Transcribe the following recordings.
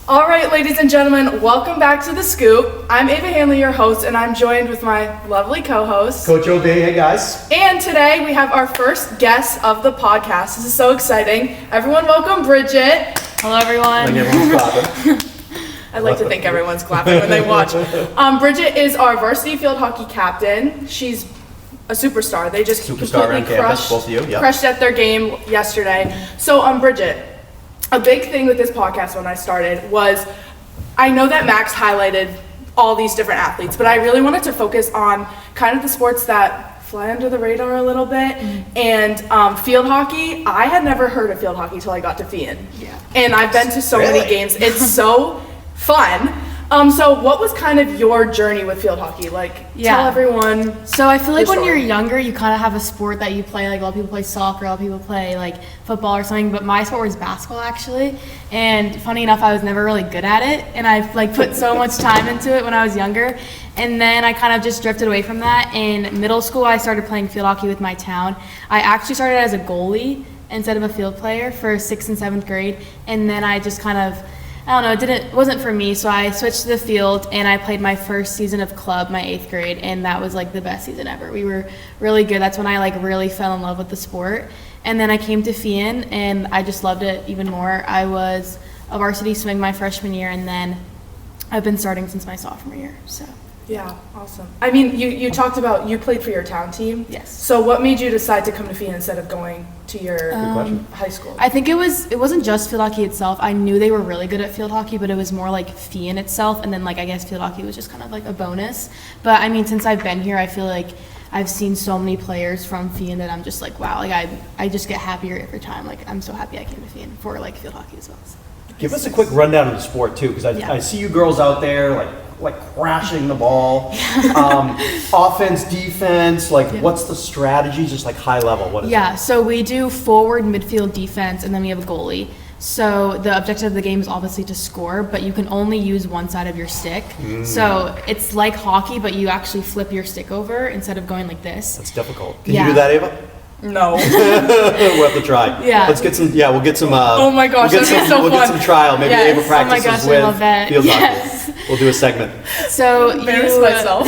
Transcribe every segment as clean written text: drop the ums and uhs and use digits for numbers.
All right, ladies and gentlemen, welcome back to The Scoop. I'm Ava Hanley, your host, and I'm joined with my lovely co-host, Coach OB. Hey, guys. And today we have our first guest of the podcast. This is so exciting. Everyone welcome Bridgette. Hello, everyone. Like everyone's clapping. I like to think everyone's clapping when they watch. Bridgette is our varsity field hockey captain. She's a superstar. They just completely crushed at their game yesterday. So, Bridgette, a big thing with this podcast when I started was, I know that Max highlighted all these different athletes, but I really wanted to focus on kind of the sports that fly under the radar a little bit. And field hockey, I had never heard of field hockey till I got to Fian. Yeah. And I've been to so many games. It's so fun. So what was kind of your journey with field hockey? Tell everyone. So I feel like when you're younger, you kind of have a sport that you play. Like, a lot of people play soccer, a lot of people play like football or something, but my sport was basketball, actually. And funny enough, I was never really good at it, and I put so much time into it when I was younger. And then I kind of just drifted away from that. In middle school, I started playing field hockey with my town. I actually started as a goalie instead of a field player for 6th and 7th grade, and then I just kind of, I don't know, it wasn't for me, so I switched to the field, and I played my first season of club, my 8th grade, and that was the best season ever. We were really good. That's when I really fell in love with the sport. And then I came to Fian, and I just loved it even more. I was a varsity swing my freshman year, and then I've been starting since my sophomore year. So yeah, awesome. I mean, you talked about you played for your town team. Yes. So what made you decide to come to Fian instead of going to your high school? I think it wasn't just field hockey itself. I knew they were really good at field hockey, but it was more like Fian itself, and then I guess field hockey was just kind of a bonus. But I mean, since I've been here, I feel like I've seen so many players from Fian that I'm just wow, I just get happier every time. I'm so happy I came to Fian for field hockey as well. So. Give us a quick rundown of the sport too, because I see you girls out there crashing the ball. Offense, defense, what's the strategy? Just high level, what is it? Yeah, so we do forward, midfield, defense, and then we have a goalie. So the objective of the game is obviously to score, but you can only use one side of your stick. So it's like hockey, but you actually flip your stick over instead of going like this. That's difficult. Can you do that, Ava? No. We'll have to try. Yeah. Let's get some, we'll get some, oh my gosh, we'll get some trial. Maybe Ava practices with field hockey. We'll do a segment. So embarrass myself.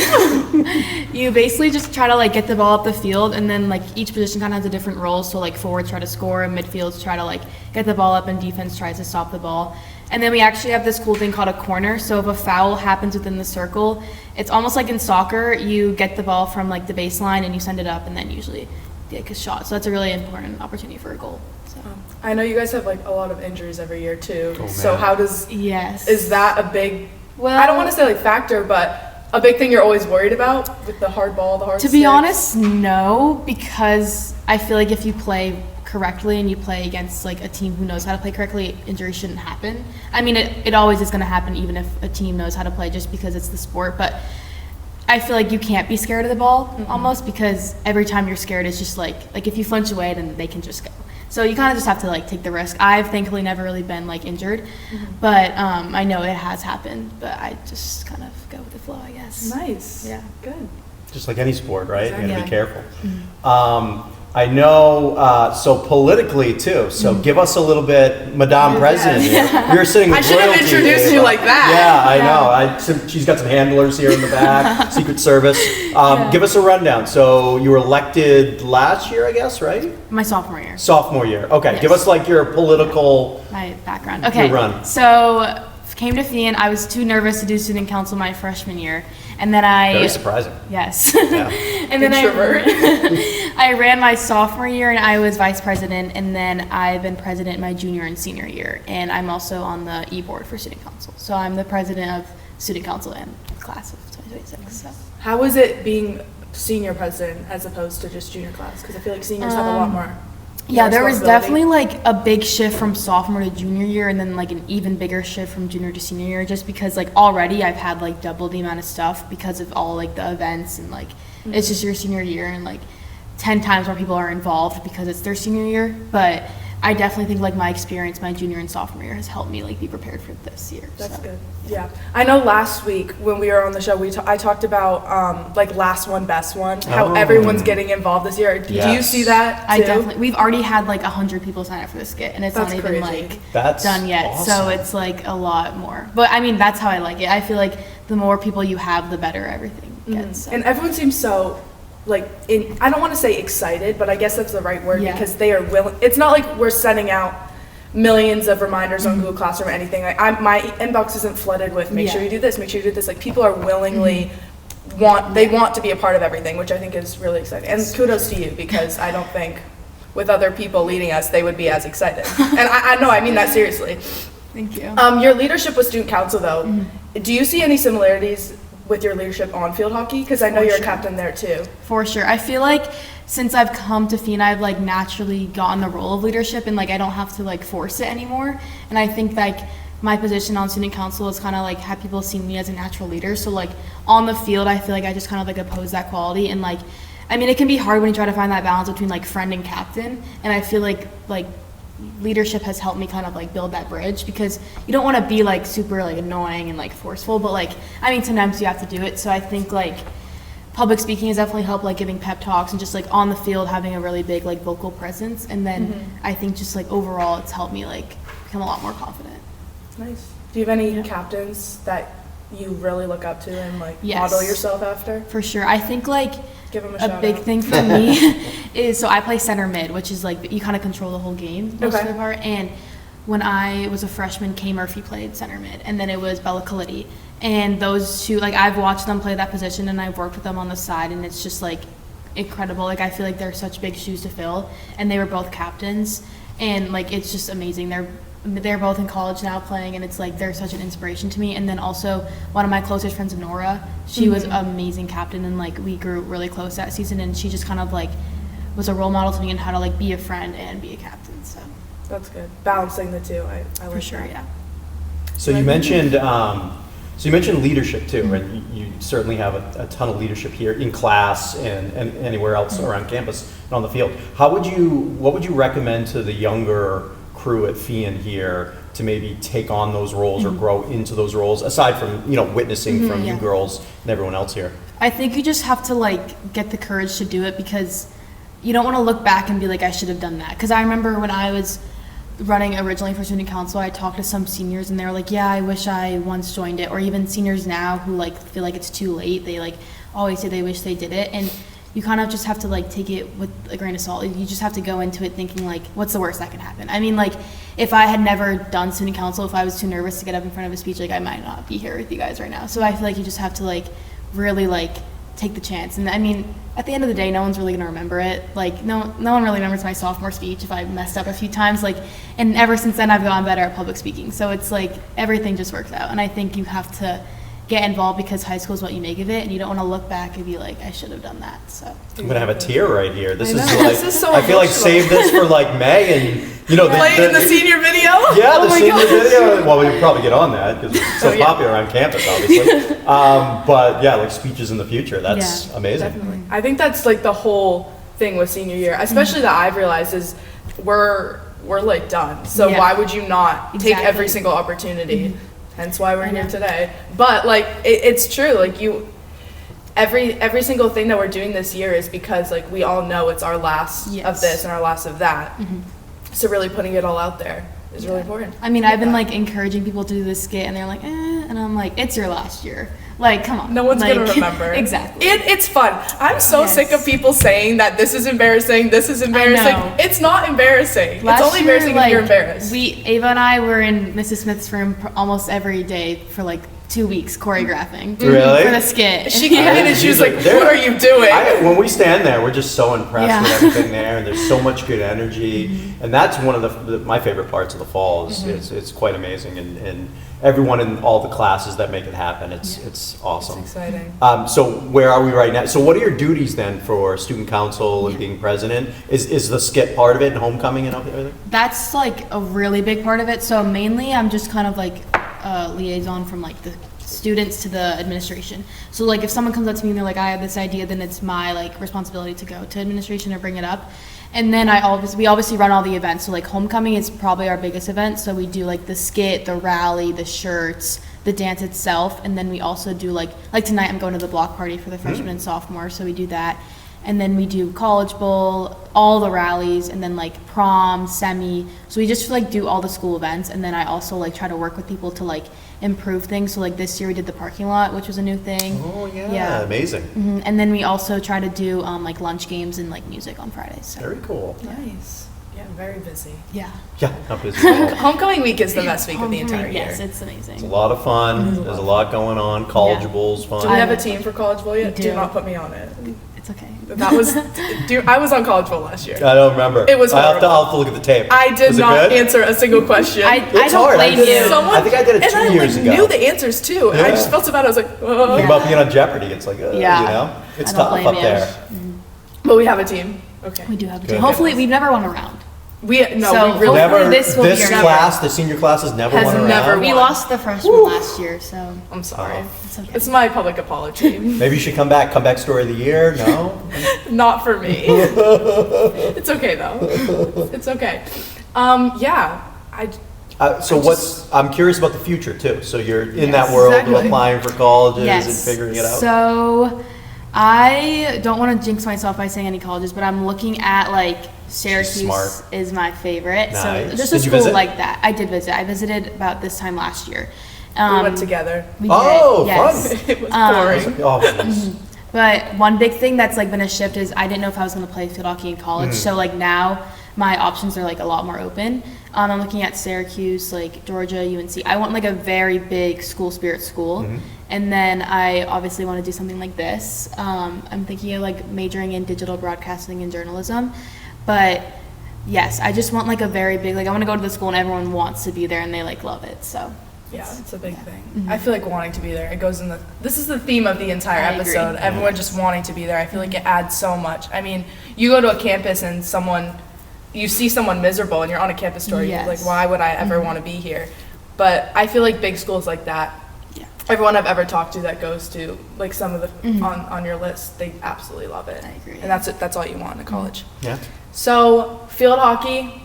You basically just try to get the ball up the field, and then each position kind of has a different role. So forwards try to score, and midfields try to get the ball up, and defense tries to stop the ball. And then we actually have this cool thing called a corner. So if a foul happens within the circle, it's almost like in soccer. You get the ball from the baseline and you send it up, and then usually take a shot. So that's a really important opportunity for a goal. So. I know you guys have a lot of injuries every year too. Oh, so how does is that a big? Well, I don't want to say factor, but a big thing you're always worried about with the hard ball, the hard. To be honest, no, because I feel if you play correctly and you play against a team who knows how to play correctly, injury shouldn't happen. I mean, it always is going to happen, even if a team knows how to play, just because it's the sport. But I feel you can't be scared of the ball almost, because every time you're scared, it's just if you flinch away, then they can just go. So you kind of just have to take the risk. I've thankfully never really been injured, but I know it has happened. But I just kind of go with the flow, I guess. Nice. Yeah. Good. Just like any sport, right? Exactly. You gotta be careful. I know, so politically too, so give us a little bit, Madame President. We were sitting with I should have introduced you like that. Yeah, I know. She's got some handlers here in the back, Secret Service. Give us a rundown. So you were elected last year, I guess, right? My sophomore year. Sophomore year. Okay, Yes. give us your political My background. Okay. Your run. So came to Fian. I was too nervous to do student council my freshman year, and then Very surprising. Yes. Yeah. And then Introvert. I ran my sophomore year, and I was vice president, and then I've been president my junior and senior year, and I'm also on the e-board for student council. So I'm the president of student council in class of 2026. So. How is it being senior president as opposed to just junior class? Because I feel seniors have a lot more. Yeah, there was definitely a big shift from sophomore to junior year, and then an even bigger shift from junior to senior year, just because already I've had double the amount of stuff because of all the events, and it's just your senior year, and 10 times more people are involved because it's their senior year. But I definitely think like my experience my junior and sophomore year has helped me like be prepared for this year. That's good. Yeah, I know last week when we were on the show, I talked about like last one, best one, how everyone's getting involved this year. Do you see that too? We've already had like 100 people sign up for the skit, and it's not even like done yet. Awesome. So it's like a lot more. But I mean, that's how I like it. I feel like the more people you have, the better everything gets. So. And everyone seems so like I don't want to say excited, but I guess that's the right word because they are willing. It's not like we're sending out millions of reminders on Google Classroom or anything. Like my inbox isn't flooded with make sure you do this, make sure you do this. Like people are willingly want to be a part of everything, which I think is really exciting. And kudos to you, because I don't think with other people leading us they would be as excited. And I know I mean that seriously. Thank you. Your leadership with student council though, do you see any similarities with your leadership on field hockey? Because I know you're a captain there too. For sure. I feel like since I've come to FINA, I've like naturally gotten the role of leadership, and like I don't have to like force it anymore. And I think like my position on student council is kind of like have people see me as a natural leader. So like on the field, I feel like I just kind of like oppose that quality. And like, I mean, it can be hard when you try to find that balance between like friend and captain. And I feel like leadership has helped me kind of like build that bridge, because you don't want to be like super like annoying and like forceful, but like I mean sometimes you have to do it. So I think like public speaking has definitely helped, like giving pep talks and just like on the field having a really big like vocal presence. And then I think just like overall it's helped me like become a lot more confident. Nice. Do you have any captains that you really look up to and like model yourself after? For sure. I think like give them a big thing for me is, so I play center mid, which is like you kind of control the whole game most of the part. And when I was a freshman, Kay Murphy played center mid, and then it was Bella Colletti. And those two, like I've watched them play that position and I've worked with them on the side, and it's just like incredible. Like I feel like they're such big shoes to fill, and they were both captains, and like it's just amazing. They're both in college now playing, and it's like they're such an inspiration to me. And then also one of my closest friends, Nora, she was an amazing captain, and like we grew really close that season, and she just kind of like was a role model to me in how to like be a friend and be a captain. So that's good, balancing the two. I like for sure that. So you mentioned leadership too, and you certainly have a ton of leadership here in class and anywhere else around campus and on the field. What would you recommend to the younger crew at FIAN here to maybe take on those roles or grow into those roles, aside from witnessing from you girls and everyone else here? I think you just have to like get the courage to do it, because you don't want to look back and be like I should have done that. Because I remember when I was running originally for student council, I talked to some seniors and they were like, yeah, I wish I once joined it. Or even seniors now who like feel like it's too late, they like always say they wish they did it. And you kind of just have to like take it with a grain of salt. You just have to go into it thinking like, what's the worst that can happen? I mean, like if I had never done student council, if I was too nervous to get up in front of a speech, like I might not be here with you guys right now. So I feel like you just have to like really like take the chance. And I mean, at the end of the day, no one's really gonna remember it. Like no one really remembers my sophomore speech if I messed up a few times. Like, and ever since then I've gotten better at public speaking. So it's like everything just works out. And I think you have to get involved, because high school is what you make of it, and you don't want to look back and be like, I should have done that. So I'm gonna have a tear right here. This is so I feel like save this for like May, and play in the senior video. Yeah, the senior video. Well, we'll probably get on that because it's so popular on campus, obviously. But yeah, like speeches in the future. That's amazing. Definitely. I think that's like the whole thing with senior year, especially that I've realized is we're like done. So why would you not take every single opportunity? Hence why we're here today. But like it's true. Like every single thing that we're doing this year is because like we all know it's our last of this and our last of that. So really putting it all out there is really important. I mean, I've been like encouraging people to do this skit, and they're like, and I'm like, it's your last year. Like, come on. No one's like, gonna remember. Exactly. It's fun. I'm so sick of people saying that this is embarrassing, this is embarrassing. It's not embarrassing. It's only embarrassing if you're embarrassed. Ava and I were in Mrs. Smith's room almost every day for like 2 weeks choreographing really? For the skit. She came in and she was like, what are you doing? When we stand there, we're just so impressed with everything there, and there's so much good energy. And that's one of my favorite parts of the fall. It's quite amazing. And everyone in all the classes that make it happen, it's awesome. It's exciting. So where are we right now? So what are your duties then for student council and being president? Is the skit part of it and homecoming and everything? That's like a really big part of it. So mainly I'm just kind of like liaison from like the students to the administration. So like if someone comes up to me and they're like, I have this idea, then it's my like responsibility to go to administration or bring it up. And then we obviously run all the events. So like homecoming is probably our biggest event. So we do like the skit, the rally, the shirts, the dance itself. And then we also do like tonight I'm going to the block party for the freshmen and sophomores. So we do that. And then we do college bowl, all the rallies, and then like prom, semi. So we just like do all the school events. And then I also like try to work with people to like improve things. So like this year we did the parking lot, which was a new thing. Oh yeah. Amazing. And then we also try to do like lunch games and like music on Fridays. So. Very cool. Nice. Yeah, very busy. Yeah. Yeah, not busy at all. Homecoming week is the best week of the entire year. Yes, it's amazing. It's a lot of fun. There's a lot going on. College bowl's fun. Do we have a team for College Bowl yet? We Do do. not put me on it. It's okay. That was, I was on College Bowl last year. I don't remember. It was I'll have horrible. to look at the tape. I did Was it not good? answer a single question. I It's don't hard. blame I did you. it- I think I did it 2 years and ago. I knew the answers too. And I just Yeah. felt so bad. I was like, oh. Think about being on Jeopardy. It's like, Yeah. you know, it's I don't tough blame up you. there. But we have a team. Okay. We do have a Good. team. Hopefully, we've never won a round. So So we really hopefully Never. this will be This our class, the senior class, has never Has won a never round. We won. lost the freshman last year, so I'm sorry. it's okay. It's my public apology. Maybe you should come back. Comeback story of the year. No. Not for me. It's okay though. It's okay. Yeah. I'm curious about the future too. So you're in that world of exactly. applying for colleges Yes. and figuring it out. So I don't want to jinx myself by saying any colleges, but I'm looking at like Syracuse smart. is my favorite. Nice. So just a Did you school visit? like that. I did visit. I visited about this time last year. We went together. We Oh, did, yes. fun. It was boring. Oh, nice. But one big thing that's like been a shift is I didn't know if I was going to play field hockey in college. So like now my options are like a lot more open. I'm looking at Syracuse, like Georgia, UNC. I want like a very big school spirit school. And then I obviously want to do something like this. I'm thinking of like majoring in digital broadcasting and journalism. But yes, I just want like a very big, like I want to go to the school and everyone wants to be there and they like love it. So Yeah, it's a big thing. I feel like wanting to be there. It goes in this is the theme of the entire I agree. episode. Everyone just wanting to be there. I feel like it adds so much. I mean, you go to a campus and you see someone miserable and you're on a campus tour. You're like, Yes. why would I ever want to be here? But I feel like big schools like that, Yeah. everyone I've ever talked to that goes to like some of the on your list, they absolutely love it. I agree. And that's all you want in college. Yeah. So field hockey,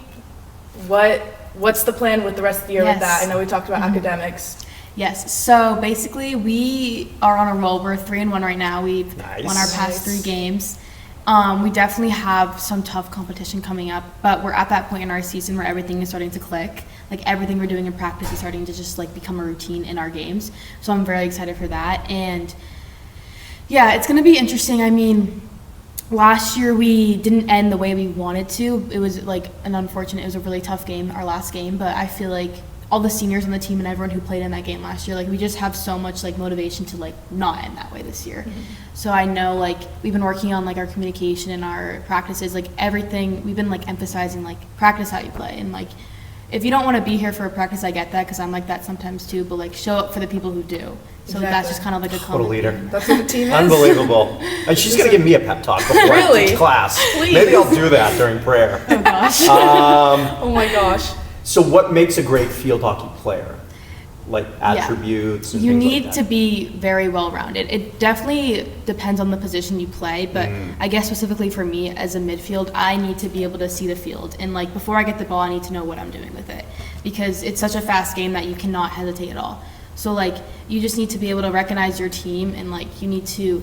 what's the plan with the rest of the year with Yes. that? I know we talked about academics. yes, so basically we are on a roll. We're 3-1 right now. We've Nice. won our past Nice. 3 games. We definitely have some tough competition coming up, but we're at that point in our season where everything is starting to click. Like everything we're doing in practice is starting to just like become a routine in our games. So I'm very excited for that. And yeah, it's going to be interesting. I mean, last year we didn't end the way we wanted to. It was like it was a really tough game, our last game, but I feel like all the seniors on the team and everyone who played in that game last year, like we just have so much like motivation to like not end that way this year. So I know like we've been working on like our communication and our practices, like everything. We've been like emphasizing like practice how you play, and like if you don't want to be here for a practice, I get that because I'm like that sometimes too. But like show up for the people who do. So that's just kind of like a What a common leader. theme. That's what the team is. Unbelievable. And she's going to give me a pep talk before I Really? teach class. Please. Maybe I'll do that during prayer. Oh gosh. Oh my gosh. So what makes a great field hockey player? Like attributes and You things need like to that. be very well rounded. It definitely depends on the position you play, but I guess specifically for me as a midfield, I need to be able to see the field. And like before I get the ball, I need to know what I'm doing with it because it's such a fast game that you cannot hesitate at all. So like you just need to be able to recognize your team and like you need to,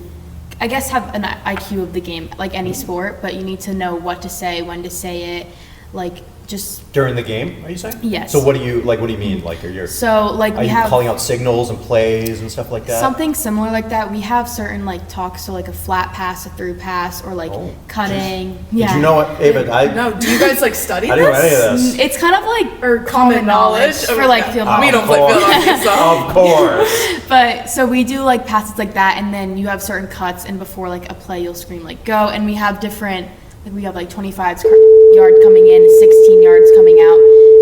I guess, have an IQ of the game like any sport, but you need to know what to say, when to say it, like just During the game, are you saying? Yes. So what do you mean? Like are so like are we you have calling out signals and plays and stuff like that? something similar like that. We have certain like talks, so like a flat pass, a through pass, or like Oh. cutting. Did you know what, Ava? I No, do you guys like study I didn't know any of this? this. It's kind of like Or common knowledge for like field hockey. We don't play field hockey, so. Of course. But so we do like passes like that, and then you have certain cuts, and before like a play, you'll scream like go, and we have different. Like we have like 25 yard coming in, 16 yards coming out,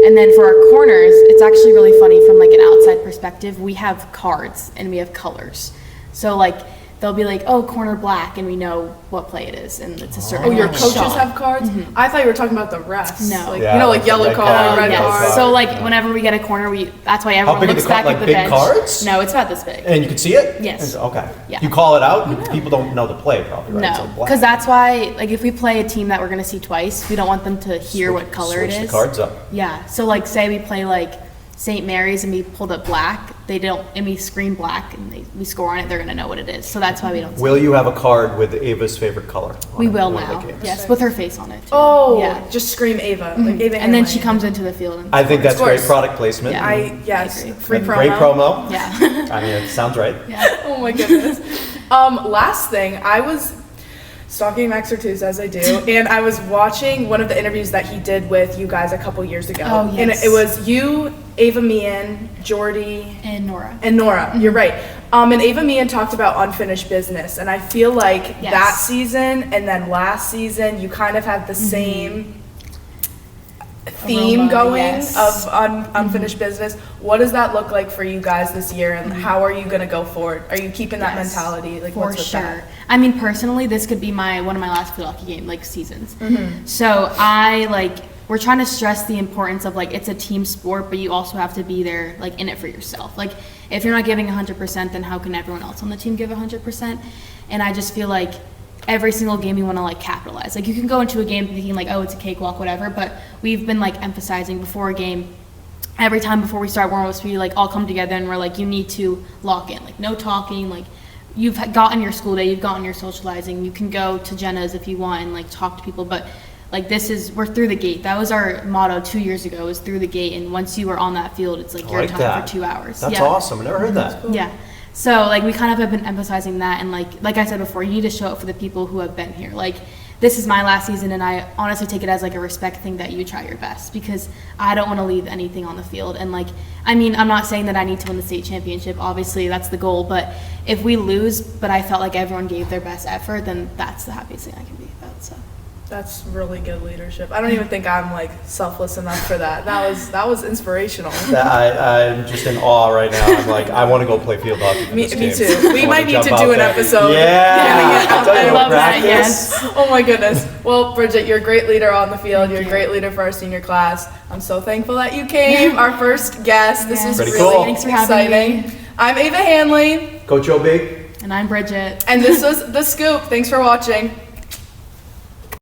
and then for our corners, it's actually really funny from like an outside perspective. We have cards and we have colors. So like they'll be like, oh, corner black, and we know what play it is, and it's a certain. Oh, your coaches shot. have cards? I thought you were talking about the refs. No. Like, Yeah, you know, like yellow red card, card, red Yes. card. So like whenever we get a corner, that's why everyone big are looks the back like at the big bench. cards? No, it's about this big. And you can see it? Yes. Okay. Yeah. You call it out, people don't know the play probably, right? So No, black. because that's why, like, if we play a team that we're gonna see twice, we don't want them to hear what color it is. Switch the cards up. Yeah. So like, say we play like St. Mary's and we pulled up black, they don't, and we scream black and we score on it, they're gonna know what it is. So that's why we don't. Will you have a card with Ava's favorite color? on We it will in one of the now. games? Yes, with her face on it. Too. Oh, yeah. just scream Ava. Like Ava And then Hanley. she comes into the field. And I think that's Of course. great product placement. Yeah. Yes, I agree. free And promo. Great promo. Yeah. I mean, it sounds right. Yeah. Oh my goodness. Last thing, I was stalking Max Ortiz as I do, and I was watching one of the interviews that he did with you guys a couple years ago. Oh, And yes. it was you, Ava Meehan, Jordy, And Nora. and Nora. You're right. And Ava Meehan talked about unfinished business, and I feel like Yes. that season and then last season, you kind of have the same theme Aroma, going yes. of unfinished business. What does that look like for you guys this year, and how are you going to go forward? Are you keeping that Yes, mentality? Like, for what's with sure. that? I mean, personally, this could be one of my last field hockey game seasons. Mm-hmm. So we're trying to stress the importance of it's a team sport, but you also have to be there in it for yourself. Like if you're not giving 100%, then how can everyone else on the team give 100%? And I just feel like every single game you want to capitalize. Like you can go into a game thinking oh, it's a cakewalk, whatever, but we've been emphasizing before a game, every time before we start warm-ups, we all come together and we're you need to lock in, no talking, you've gotten your school day, you've gotten your socializing, you can go to Jenna's if you want and talk to people, but we're through the gate. That was our motto 2 years ago, was through the gate, and once you were on that field, it's I your like time that. for 2 hours. That's Yeah. awesome. I never heard that. Yeah. So we kind of have been emphasizing that, and like I said before, you need to show up for the people who have been here. This is my last season, and I honestly take it as a respect thing that you try your best, because I don't want to leave anything on the field. And I mean, I'm not saying that I need to win the state championship. Obviously, that's the goal. But if we lose, but I felt like everyone gave their best effort, then that's the happiest thing I can be about. So. That's really good leadership. I don't even think I'm selfless enough for that. That was inspirational. I'm just in awe right now. I'm I want to go play field hockey. Me game. too. We I wanna might need jump to out do an there. episode. Yeah. Getting it out Tell you there. what, love that, practice. yes. Oh my goodness. Well, Bridgette, you're a great leader on the field. You're a you. great leader for our senior class. I'm so thankful that you came, our first guest. This Yeah. was Pretty really cool. Thanks for having exciting. me. I'm Ava Hanley, Coach OB. And I'm Bridgette. and this was The Scoop. Thanks for watching.